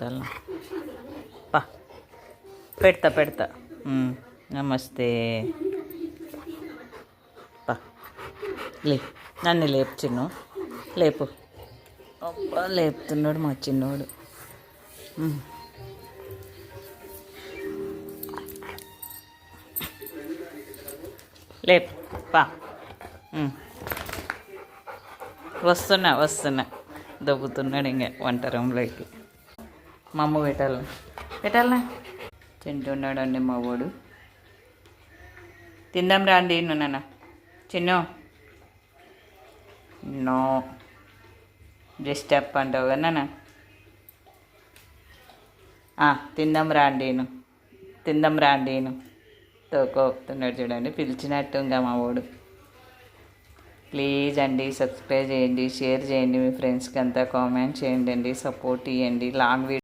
పెట్టాలి పా పెడతా పెడతా నమస్తే పా లే నన్ను లేపు చిన్ను లేపు అబ్బా లేపుతున్నాడు మా చిన్నోడు లేపు పా వస్తున్నా దొబ్బుతున్నాడు ఇంకా వంట రూమ్లోకి మా అమ్మ పెట్టాలనా తింటున్నాడండి మా వాడు తిందాం రాండి నాన్న చిన్ను నో డిస్టర్బ్ అంటావు కదా నాన్న తిందాం రాండి తోకోతున్నాడు చూడండి పిలిచినట్టు ఇంకా మా వాడు ప్లీజ్ అండి సబ్స్క్రైబ్ చేయండి షేర్ చేయండి మీ ఫ్రెండ్స్కి అంతా కామెంట్ చేయండి అండి సపోర్ట్ ఇవ్వండి లాంగ్ వీడియో